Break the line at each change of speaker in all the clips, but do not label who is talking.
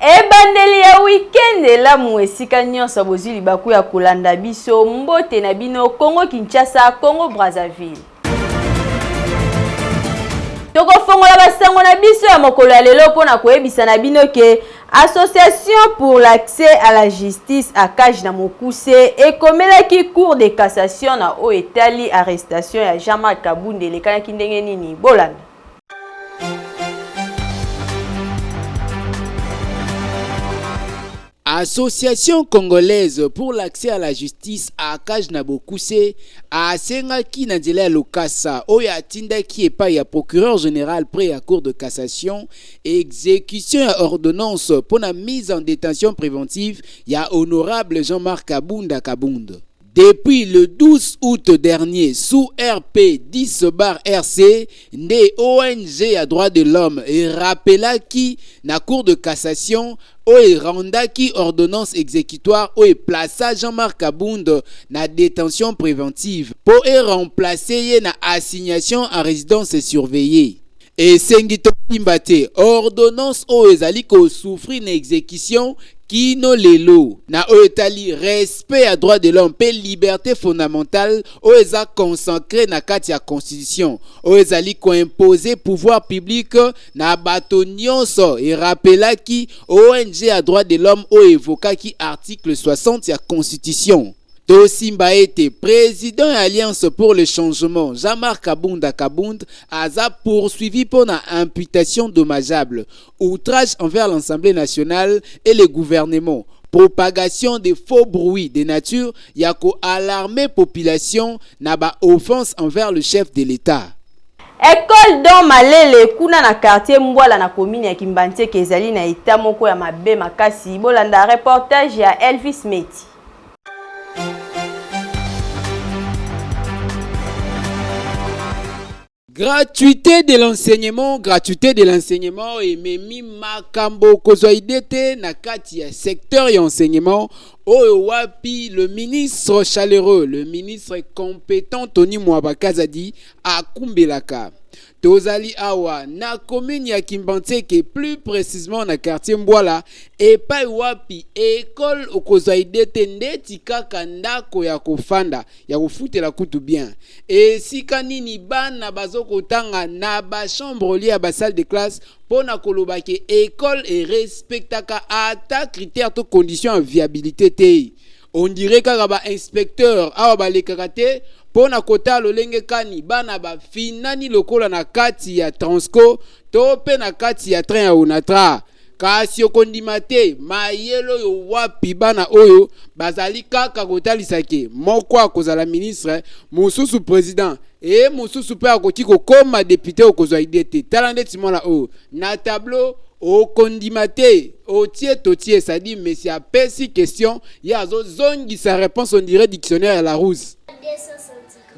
Ebandeli ya weekend la muesika nyonso bozili baku ya kolanda biso mbote na bino Congo Kinshasa, Congo Brazzaville. Toko fongola basango na biso ya mokolo ya lelo pona koyebisa na bino ke Association pour l'accès à la justice à Kaj na Mokuse ekomelaki cour de cassation na o etali arrestation ya Jean-Marc Kabunde lekanaki ndenge nini bolanda.
Association congolaise pour l'accès à la justice à Kaj na Mokuse a sengaki na nzela ya lokasa oyo atindaki epai ya procureur général près à cour de cassation exécution ya ordonnance pour la mise en détention préventive ya honorable Jean-Marc Kabunda. Depuis le 12 août dernier, sous RP 10/RC, des ONG à droit de l'homme et rappelaki na cour de cassation oye rendaki ordonnance exécutoire oye plaça Jean-Marc Kabunda na détention préventive pour remplacer na assignation à résidence surveillée. Et sengito timbate ordonnance oye ezali ko souffrir na exécution Kino lelo na oetali respect à droit de l'homme et liberté fondamentale oeza consacré na kati ya constitution oezali ko imposer pouvoir public na bato nyonso et rappelaki ONG à droit de l'homme o évokaki article 60 ya constitution. Tosimba ete président de l'Alliance pour le changement Jean-Marc Kabunda a poursuivi pour une imputation dommageable, outrage envers l'Assemblée nationale et le gouvernement, propagation de faux bruits de nature yako alarmer population naba offense envers le chef de l'État.
École don malele kuna na quartier Mbwala na commune ya Kimbantie kezali na eta moko ya mabe makasi bolanda reportage ya Elvis Meti.
Gratuité de l'enseignement et memi makambo kozoidete na kati ya secteur ya enseignement oyo wapi le ministre chaleureux, le ministre compétent Tony Mwabakazadi akumbelaka. Tozali awa na commune ya Kimbantie plus précisément na quartier Mbwala epai wapi école okozaidete ndeti kaka ndako ya kofanda ya kufutela kutu bien esika nini bana bazokotanga na ba chambre lia ba salle de classe pona kolobake école et respectaka ata critère to condition en viabilité te. On dirait kaka ba inspecteur awa balekaka te pona kota lolenge kani bana ba finani lokola na kati ya Transco to pe na kati ya train ya Onatra kasi okondimate mayelo yo wapi bana oyo bazali kaka kotalisake moko akozala ministre mosusu président et mosusu pe akoti kokoma député okozwa idete talande timona oyo na tableau okondimate otie totie ça dit mais si apesi question ya zo zongi sa réponse on dirait dictionnaire à la rousse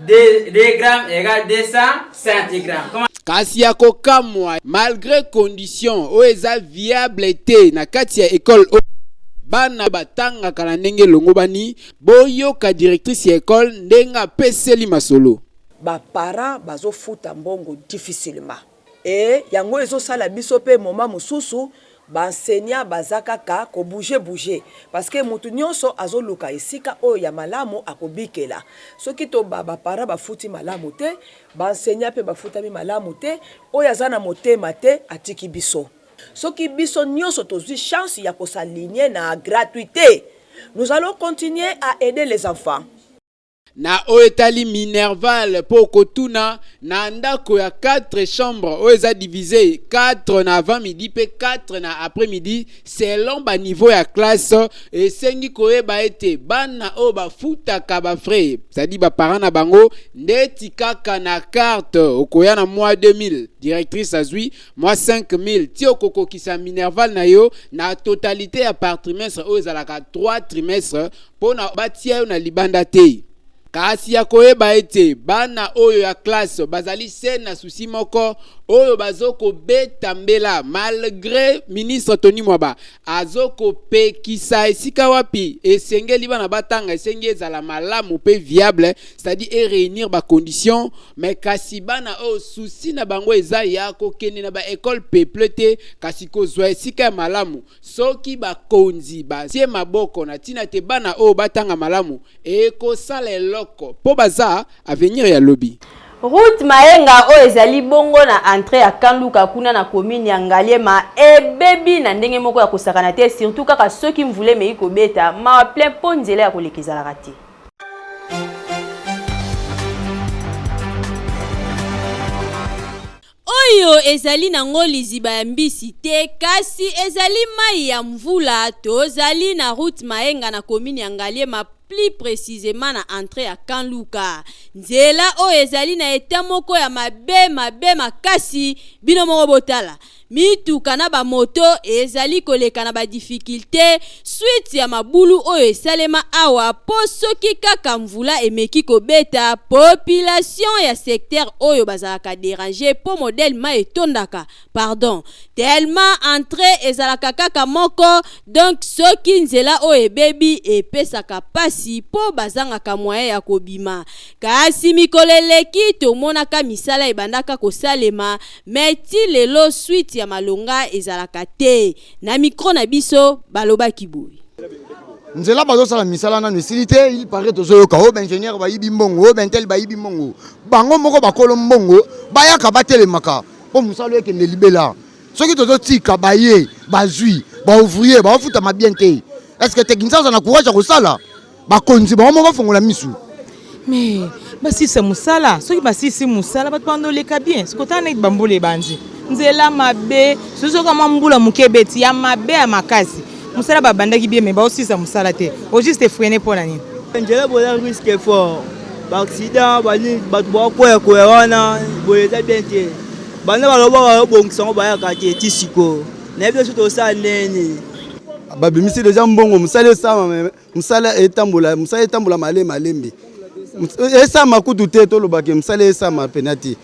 2 grammes égale 200 centigrammes.
Kasi ya kokamwa malgré condition o eza viable te na kati ya école bana batanga kala ndenge longo bani boyoka directrice ya école ndenga peseli masolo
ba para bazo futa mbongo difficilement et yango ezo sala biso pe moma mususu ba enseignant bazakaka ko bouger parce que mutu nyonso azoluka esika o ya malamu akobikela soki to ba para ba futi malamu te ba enseignant pe ba futa mi malamu te o ya zana motema te atiki biso soki biso nyonso tozwi chance ya ko s'aligner na gratuité nous allons continuer à aider les enfants.
Na oetali Minerval po kotuna na ndako ya 4 chambres o eza divisé 4 na avant midi pe 4 na après midi selon ba niveau ya classe et sengi koyeba ete bana o ba futaka ba frais ça dit ba parents na bango ndeti kaka na carte okoya na mois 2000 directrice azui mois 5000 ti okokokisa Minerval na yo na totalité ya par trimestre o ezalaka 3 trimestres pona batia yo na libanda te. kasi ya koyeba ete bana oyo ya classe bazali se na susi moko oyo bazoko beta mbela malgré ministre Tony Mwaba azoko pekisa esika wapi esengeli bana batanga esengi ezala malamu pe viable, c'est-à-dire réunir ba conditions, mais kasi bana oyo susi na bango eza ya kokende na ba école peuplete kasi kozwa esika malamu soki bakonzi batie maboko na tina te bana oyo batanga malamu ekosala eloko po baza avenir ya lobby.
Route Mayenga o ezali bongo na entrée ya Kanluka kuna na commune ya Ngaliema ebebi na ndenge moko ya kosakana te, surtout kaka soki mvule mei kobeta ma plein ponzela ya kolekeza rati. Oyo ezali na ngoli ziba ya mbisi te kasi ezali mai ya mvula tozali na Route Mayenga na commune ya Ngaliema, plus précisément na entrée ya Kanluka. Nzela o ezali na eta moko ya mabe makasi bino moko botala. Mituka na ba moto ezali koleka na ba difficulté suite ya mabulu oyo esalema awa po soki kaka mvula emeki kobeta population ya secteur oyo bazalaka déranger po modèle ma etondaka pardon tellement entrée ezalaka kaka moko, donc soki nzela oyo ebebi epesaka pasi po bazangaka moyen ya kobima. Kasi mikoleleki tomonaka misala ebandaka kosalema meti lelo suite ya malonga ezalaka te. Na micro na biso baloba kiboui
nzela bazo sala misala na misilité, il paraît tozo ka o ingénieur ba yibi mbongo ben tel ba yibi mbongo bango moko bakolo mbongo bayaka batelemaka po musalo eke ne libela soki tozo tika baye bazui ba ouvrier ba futa mabiente. Est-ce que technicien na courage ko sala bakonzi ba moko fongola misu
mais basi c'est musala soki basi si musala batando leka bien sikota na bambole banzi nzela mabe soso kama mbula mukebeti ya mabe ya makasi musala babandaki bien mais ba aussi ça musala te au juste freiner pour la nini
nzela bola risque fort ba accident bani batwa ko ya wana boyeza bien te bana baloba bongisa ba ya kati tisiko na bien surtout ça nene
babimisi déjà mbongo musala sama musala etambola malembe esa makutu te to lobake musala esa ma penati.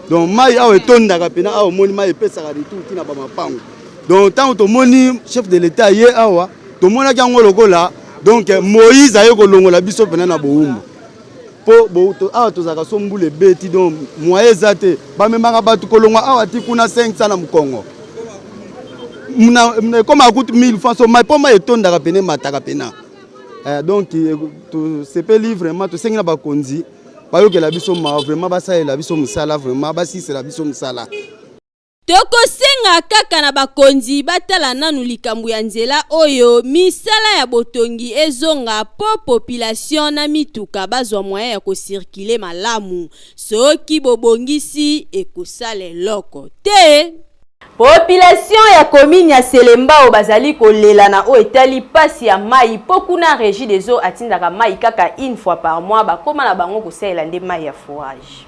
Donc mai awe tondaka pena awe moni mai pesaka retour tina ba mapango. Donc tant to moni chef de l'état ye awa to mona kango lokola donc Moïse ayo kolongola biso pena na boumba po bo to awa to zaka sombule beti donc moye zate ba memanga batu kolongwa awa ti kuna 500 na mukongo muna comme akuti 1000 francs so mai po mai tondaka pena mataka pena. Donc to sepe livre vraiment to sengina ba konzi bayoke la biso ma vraiment basa la biso musala vraiment basi c'est la biso musala.
Toko senga kaka na bakonzi batala nanu likambu ya nzela oyo misala ya botongi ezonga po population na mituka bazwa moyen ya kosirkile malamu soki bobongisi ekosale loko te. Population ya commune ya Selembao bazali kolela na o etali pasi ya mai pokuna régie des eaux atindaka mai kaka une fois par mois bakoma na bango kosalela nde mai ya forage.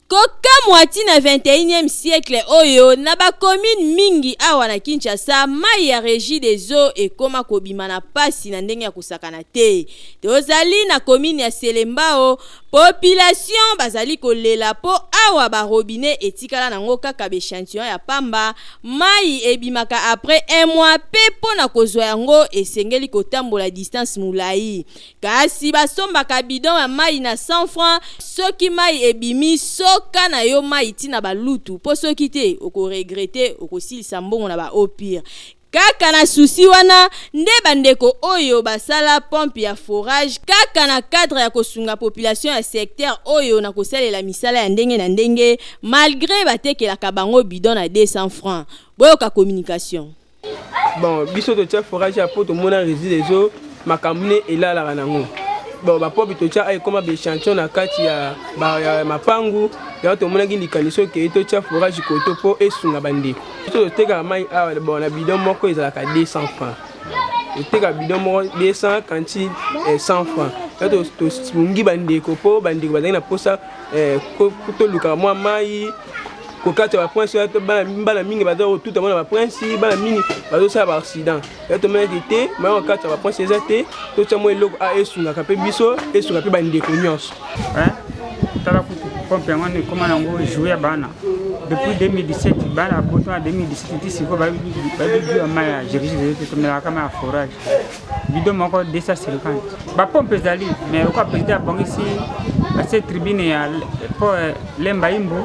Koka mwati na 21e siècle oyo na ba commune mingi awa na Kinshasa mai ya régie des eaux ekoma kobima na pasi na ndenge ya kusakana te. Tozali na commune ya Selembao population bazali kolela po awa ba robinet etikala nango kaka bechantillon ya pamba mai ebimaka après 1 mois pe pona kozwa yango esengeli kotambola distance mulai. Kasi basombaka bidon ya mai na 100 francs soki mai ebimi soka na yo mai tina balutu po soki te oko regretter oko silisa mbongo na ba au pire. Kaka na susi wana nde bandeko oyo basala pompe ya forage kaka na cadre ya kosunga population ya secteur oyo na kosalela misala ya ndenge na ndenge malgré batekelaka bango bidon na 200 francs. Boyoka communication.
Bon, biso to tia forage ya poto mona régie des eaux makamune elala nango. Bon, ba popi to tia ay koma be chantion na kati ya mapangu ya to mona gindi kaniso ke to tia forage koto po esunga bandeko. To teka mai awa bon na bidon moko ezalaka 200 francs. Teka bidon moko 200 kanti 100 francs. Ya to sungi bandeko po bandeko bazali na posa ko to luka mwa mai kokata ba prince to bana mingi bazo tout amona ba prince bana mingi bazo sa ba accident ya to mena été mais on kata ba prince ezate to tamo eloko a esunga ka pe biso esunga pe ba ndeko nyonso
tala kutu pompe ngone koma nango jouer bana depuis 2017 bana boto en 2017 tisi ko ba bi amaya jeriji to mena kama forage bidon moko 250 ba pompe zali mais ko président bongisi à cette tribune ya pour lemba imbo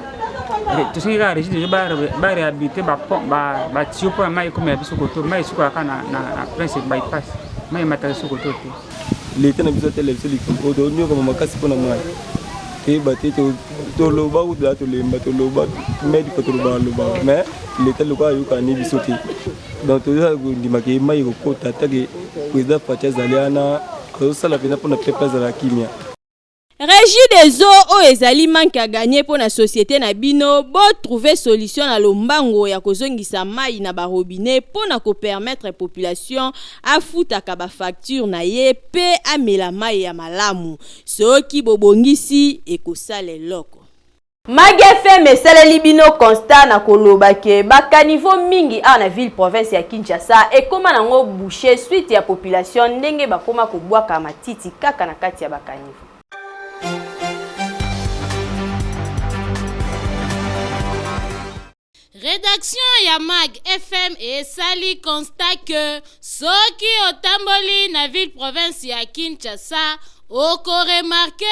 to singa régie de ba réhabiliter ba tio pour mai comme biso koto mai suko kana na prince bypass mai mata suko to
l'été na biso tele biso likombo do nyo comme makasi pona mai te bate to lo ba udla to lemba to lo ba medi ko to ba lo ba mais l'été lo ka yuka ni biso te donc to za ndi make mai ko tata ke président Fatia Zaliana ko sala bina pona pepa za la kimia.
Régie des eaux o ezali manque à gagner pour la société na bino bo trouver solution na lombango ya kozongisa mai na ba robinet pour na ko permettre population a futaka ba facture na ye pe amela mai ya malamu soki bobongisi ekosala loko. Mag FM esaleli bino constat na koloba ke bakanivo mingi a na ville province ya Kinshasa ekoma nango boucher suite ya population ndenge bakoma kobwaka matiti kaka na kati ya bakanivo.
Rédaction ya Mag FM et sali constat que soki otamboli na ville province ya Kinshasa oko remarqué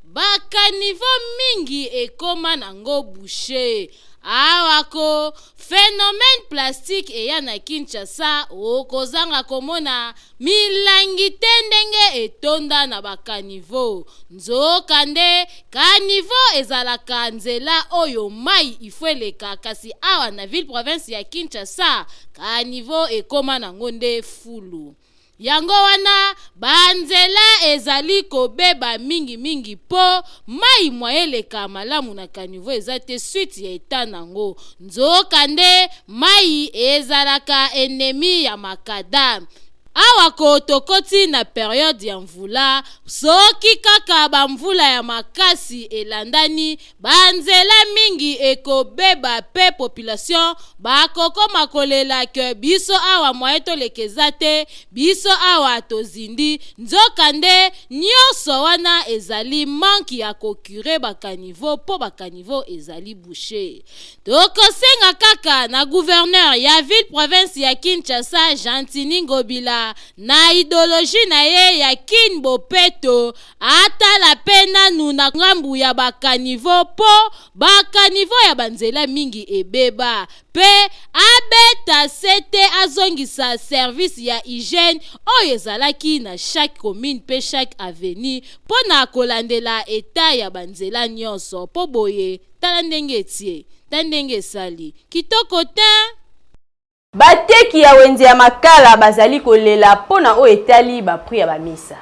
bakanivo mingi ekoma nango boucher. Awako phénomène plastique eya na Kinshasa okozanga komona milangi tendenge etonda na bakanivo nzokande kanivo ezalaka nzela oyo mai ifueleka kasi awa na ville province ya Kinshasa kanivo ekoma nango nde fulu. Yango wana banzela ezali kobeba mingi po mai mwaeleka malamu na kanivo ezate suite ya eta nango nzokande mai ezalaka ennemi ya makadam. Awa kotokoti na periode ya mvula soki kaka bamvula ya makasi elandani banzela mingi ekobeba pe population bakokoma kolela ke biso awa mwaeto lekezate biso awa tozindi nzokande nyonso wana ezali manki ya kokure bakanivo po bakanivo ezali boucher. Tokosenga kaka na gouverneur ya ville province ya Kinshasa Gentini Ngobila na idéologie na ye ya kin bopeto atala pena nuna ngambu ya bakanivo po bakanivo ya banzela mingi ebeba pe abeta sete azongisa service ya hygiène oyo ezalaki na chaque commune pe chaque avenue po na kolandela eta ya banzela nyonso po boye tala ndenge etie tandenge esali kitoko te.
Bateki ya wenze ya makala bazali kolela pona o etali ba prix ya ba misa.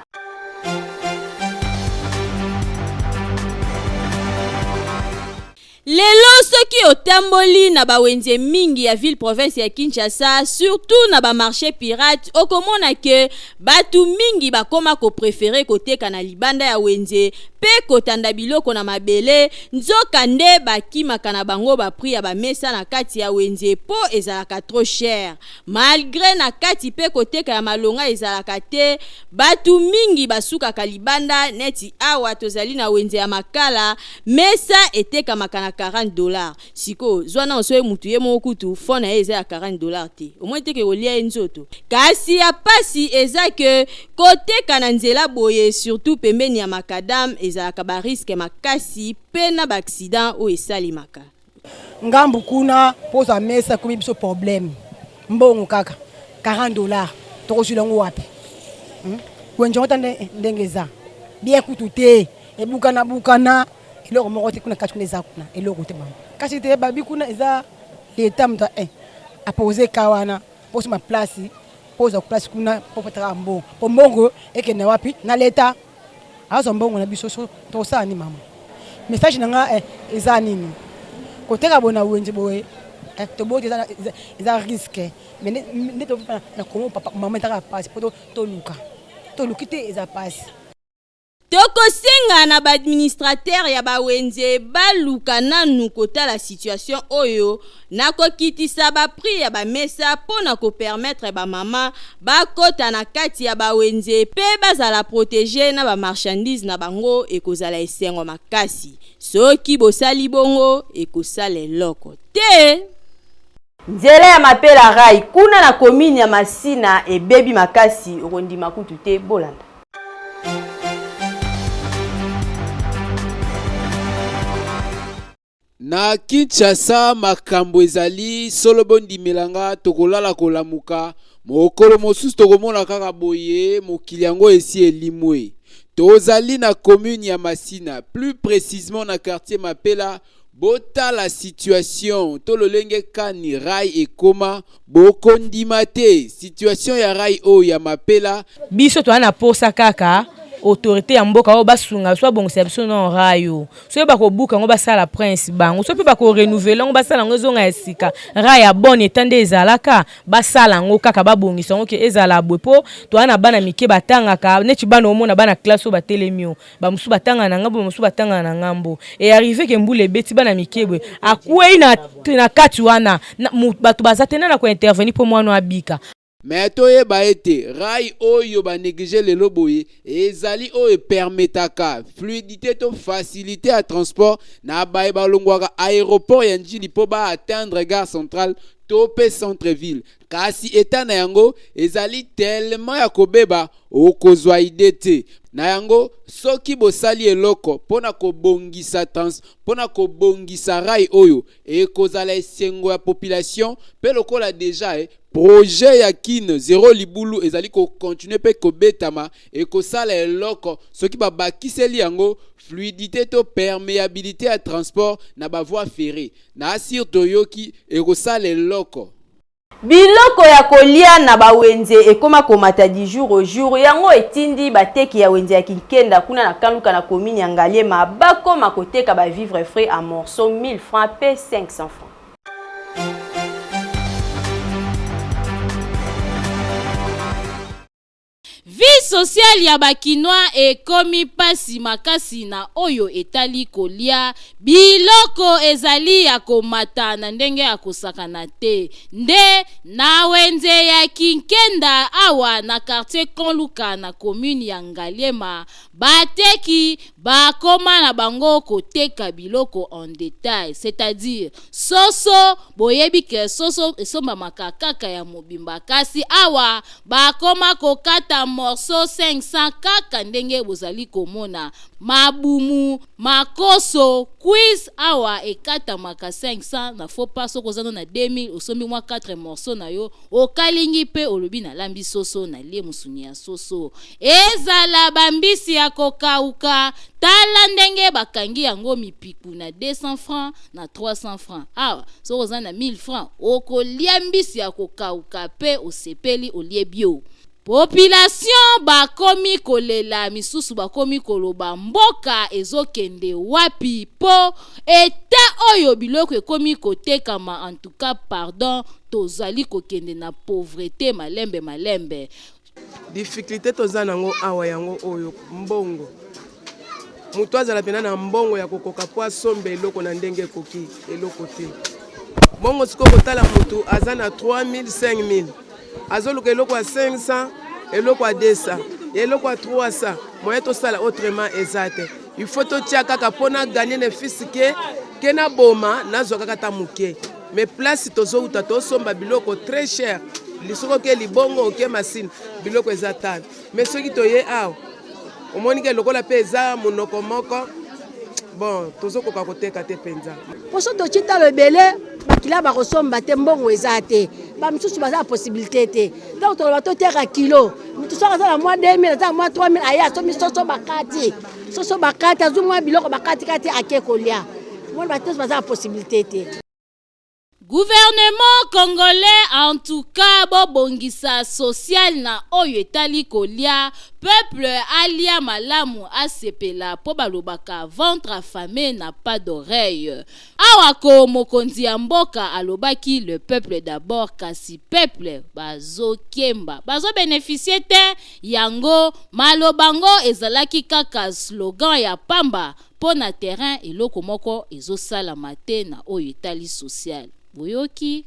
Lelo soki otamboli na ba wenze mingi ya ville province ya Kinshasa surtout na ba marché pirate okomona ke batu mingi bakoma ko préférer koteka na libanda ya wenze pe kotanda biloko na mabele nzokande bakimaka na bango ba prix ya ba mesa na kati ya wenze po ezalaka trop cher malgré na kati pe koteka ya malonga ezalaka te batu mingi basukaka libanda neti awa tozali na wenze ya makala mesa eteka makana $40 siko zwana osoye mutu ye mokutu fona eza ya $40 te au moins teke olia nzoto kasi ya pasi eza ke koteka na nzela boye surtout pembeni ya makadam ezalaka ba risque makasi pe na ba accident o esalimaka
ngambu kuna poza mesa komi biso problème mbongo kaka $40 tokosula ngo wapi kwenje ngotande ndengeza bien kutu te ebukana eloko moko te kuna kati kuna eza kuna eloko te mama kasi te babi kuna eza leta mta apose kawana pose ma place pose place kuna popataka mbongo po mbongo ekende wapi na leta azo mbongo na biso so tosala ni mama message nanga eza nini koteka bona wenje boye to bote eza risque mais ne to na komo papa mama taka passe poto to luka to lukite eza passe.
tokosenga na ba administrateur ya ba wenze baluka nanu kota la situation oyo na kokitisa ba prix ya ba mesa pona ko permettre ba mama ba kota na kati ya ba wenze pe bazala protéger na ba marchandise na bango ekozala esengo makasi soki bosali bongo ekosala eloko te. Nzela ya mapela rai kuna na commune ya Masina ebebi makasi okondima kutu te bolanda.
Na Kinshasa makambo ezali solobo ndimelanga tokolala kolamuka mokolo mosusu tokomona kaka boye mokili yango esi elimwe. Tozali na commune ya Masina, plus précisément na quartier Mapela. Bota la situation tololenge kani rai ekoma bokondima te situation ya rai o ya Mapela
biso to ana posa kaka autorité ya mboka o basunga so bongisa biso non rayo so ba ko buka ngo basala prince bango so pe ba ko renouveler ngo basala ngo zonga esika raya bonne etande ezalaka basala ngo kaka babongisa ngo ke ezala bwepo to ana bana mike batanga ka neti bana omona bana classe o batelemio ba musu batanga na ngambo musu batanga na ngambo et arrivé ke mbule beti bana mikebwe akwei na kati wana bato bazatena na ko intervenir pour moi no abika.
Mais toyeba ete rai oyo ba négliger lelo boye ezali oyo permetaka fluidité to facilité à transport na baye balongwaka aéroport ya njili po ba atteindre gare centrale tope centre ville kasi eta na yango ezali tellement ya kobeba okozwa ide te na yango soki bosali eloko pona kobongisa rai oyo ekozala esengo ya population pe lokola deja projet ya kin zéro libulu ezali ko continuer pe ko betama et ko sala eloko soki babakiseli yango fluidité to perméabilité à transport na ba voie ferrée na asir toyoki et ko sala eloko
biloko ya kolia na bawenze ekoma komata di jour au jour yango etindi bateki ya wenze ya Kinkenda kuna na kaluka na commune ya Ngaliema bakoma koteka ba vivre frais à morceau 1000 francs pe 500 francs.
Vie sociale ya bakinois ekomi pasi makasi na oyo etali kolia biloko ezali ya komata na ndenge ya kosakana te nde na wenze ya Kinkenda awa na quartier Konluka na commune ya Ngaliema bateki bakoma na bango koteka biloko en détail, c'est-à-dire soso boyebi ke soso esomba makakaka ya mobimba kasi awa bakoma kokata morceau 500 kaka ndenge bozali komona mabumu makoso quiz awa ekata maka 500 na faut pas soko zano na 2000 osombi mwa 4 morceaux na yo okalingi pe olobi na lambi soso na lie musuni ya soso ezala bambisi ya kokauka tala ndenge bakangi yango mipiku na 200 francs na 300 francs awa soko zano na 1000 francs okolia mbisi ya kokauka pe osepeli olie bio. Population bakomi kolela misusu bakomi koloba mboka ezokende wapi po eta oyo biloko ekomi kotekama en tout cas pardon tozali kokende na pauvreté malembe
difficulté tozana ngo awa yango oyo mbongo mutu azala pena na mbongo ya kokoka po asombe eloko na ndenge koki eloko te bongo siko kotala mutu azana 3000 5000 azoluka eloko ya 500 eloko ya 200 eloko ya 300 moyen tosala autrement ezate il faut totia kaka pona gagner ne fisike ke na boma nazwa kaka ta muke mais place tozouta tosomba biloko très cher lisoko ke libongo oke masine biloko ezatana mais soki toye awa omoni ke lokola pe eza monoko moko bon tozokoka koteka te penza
poso tochita lebele bakila bakosomba te mbongo eza te bamisusu baza possibilité te donc toloba toteka kilo mitusu akazala mwa 2000 aza mwa 3000 aya asomi soso bakati azwi mwa biloko bakati kati ake kolia moni bateso baza possibilité te.
Gouvernement congolais en tout cas bobongisa social na oyo etali kolia peuple alia malamu asepela po balobaka ventre affamé n'a pas d'oreille. Awako mokonzi ya mboka alobaki le peuple d'abord kasi peuple bazo kemba bazo bénéficier te yango malobango ezalaki kaka slogan ya pamba po na terrain eloko moko ezosala mate na oyo etali social. Boyoki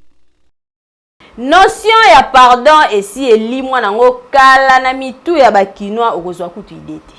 notion ya pardon esi elimwa nango kala na mitu ya bakinwa okozwa kutu idete.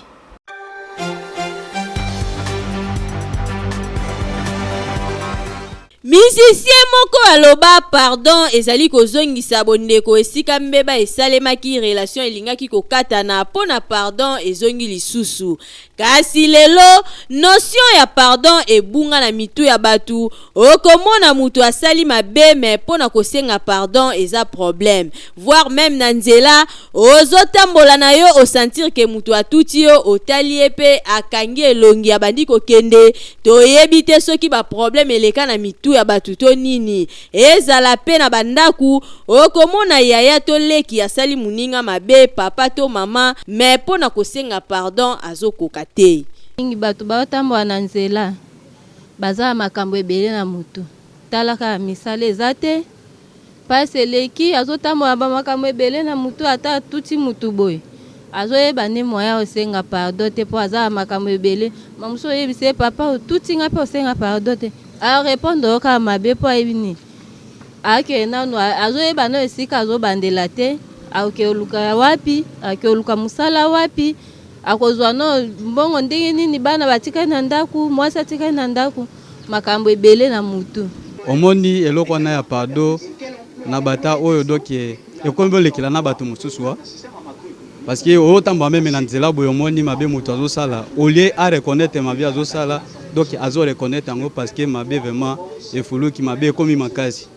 Musicien moko aloba pardon ezali kozongisa bondeko esika mbeba esalemaki relation elingaki kokatana pona pardon ezongi lisusu. Kasi lelo notion ya pardon ebunga na mitu ya batu okomona mutu asali mabe me pona kosenga pardon eza problème voire même na nzela ozotambola na yo osentir ke mutu atuti yo otali epe akangi elongi ya bandi kokende toyebi te soki ba problème eleka na mitu ya batu to nini ezala pe na bandaku okomona yaya to leki asali muninga mabe papa to mama me pona kosenga pardon azokoka te.
Ingi batu baotambola na nzela baza makambo ebele na mutu talaka misale ezate pase leki azotambola ba makambo ebele na mutu ata tuti mutu boy azoyeba ne moya osenga pardon te po aza makambo ebele mamuso yebise papa tuti nga pe osenga pardon te a répondre ka mabe po ebini ake nanu azoyeba no esika azobandela te aoke oluka wapi ake oluka musala wapi akozwa no mbongo ndenge nini bana batika na ndaku mwasi atika na ndaku makambo ebele na mutu
omoni eloko na ya pardon na bata oyo doke ekombo lekila na bato mususu parce que otamba meme na nzela boyo omoni mabe mutu azosala olie a reconnaître mabe azosala donc azo reconnaître yango parce que mabe vraiment efuluki mabe ekomi makasi.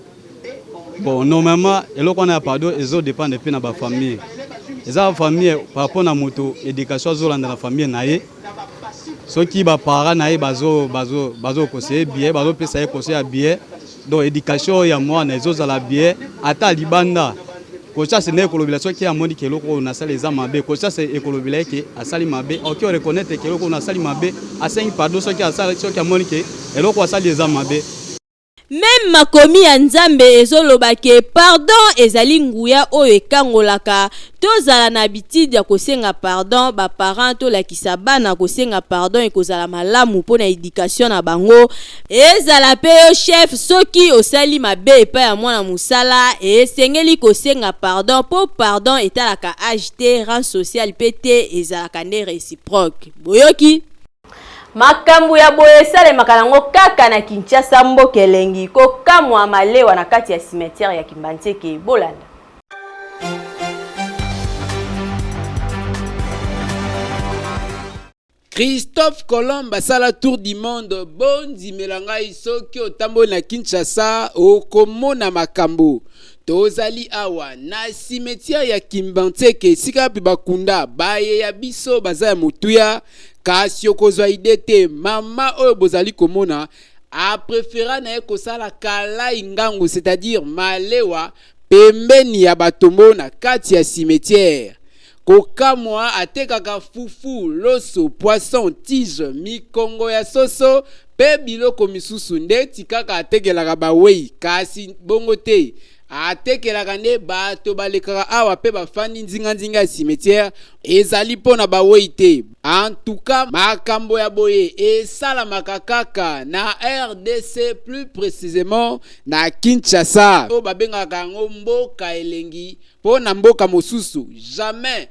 Bon normalement eloko na ya pardon ezo dépendre pe na ba famille eza famille par rapport na moto éducation azolanda na famille na ye soki ba parents na ye bazo conseiller bien bazo pesa ye conseiller bien donc éducation ya mwana ezozala bien ata libanda kocha se ne kolobela soki ya moni keloko na sala eza mabe kocha se ekolobela ke asali mabe oki reconnaître keloko na sali mabe asengi pardon soki asali soki ya moni ke eloko asali eza mabe.
Même makomi ya nzambe ezolobake pardon ezali nguya oyo ekangolaka tozala na habitude ya kosenga pardon ba parents to lakisa bana kosenga pardon ekozala malamu pona éducation na bango ezala pe yo chef soki osali mabe epa ya mwana musala esengeli kosenga pardon po pardon etalaka age te rang social pete ezalaka nde réciproque. Boyoki makambu ya boye esalemaka nango kaka na Kinshasa mboka elengi kokamwa malewa na kati ya cimetière ya Kimbanteke bolanda.
Christophe Colomb asala tour du monde bondi melangai soki otambo na Kinshasa okomona makambo tozali awa na cimetière ya Kimbanteke sika pi bakunda baye ya biso baza ya motuya kasi okozwa ide te mama oyo bozali komona a préféra na ekosala kala ingangu c'est-à-dire malewa pembeni ya batombo na kati ya cimetière kokamwa atekaka fufu loso poisson tige mikongo ya soso pe biloko misusu ndeti kaka atekelaka bawei kasi bongo te atekelaka nde bato balekaka awa pe bafandi nzinga ya cimetière ezali pona bawei te. En tout cas makambo ya boye esalamaka kaka na RDC plus précisément na Kinshasa o babengaka yango mboka elengi pona mboka mosusu jamais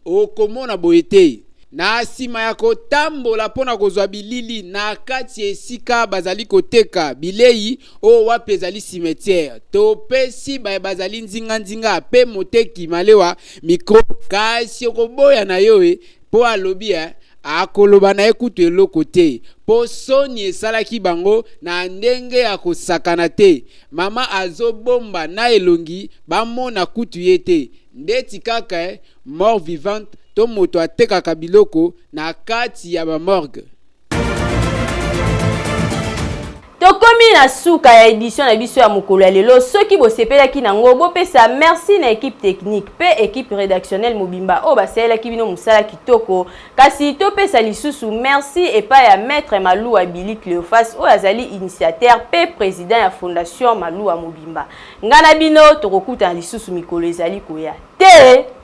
okomona boye te. Na sima ya kotambola pona kozwa bilili na kati esika bazali koteka bilei o wapi ezali cimetière topesi bazali nzinga pe moteki malewa mikro kasi okoboya na yo po alobi akoloba na ekutu eloko te po soni esalaki bango na ndenge ya kosakana te mama azobomba na elongi bamona kutu ye te ndeti kaka mort vivante to moto atekaka biloko na kati ya ba morgue.
tokomi na suka ya édition na biso ya mokolo ya lelo soki bosepelaki nango bopesa merci na équipe technique pe équipe rédactionnelle mobimba o basalelaki bino mosala kitoko kasi topesa lisusu merci epai ya maître Malou Billy Cléophas o azali initiateur pe président ya fondation Malou Mobimba ngana bino tokokuta lisusu mikolo ezali koya te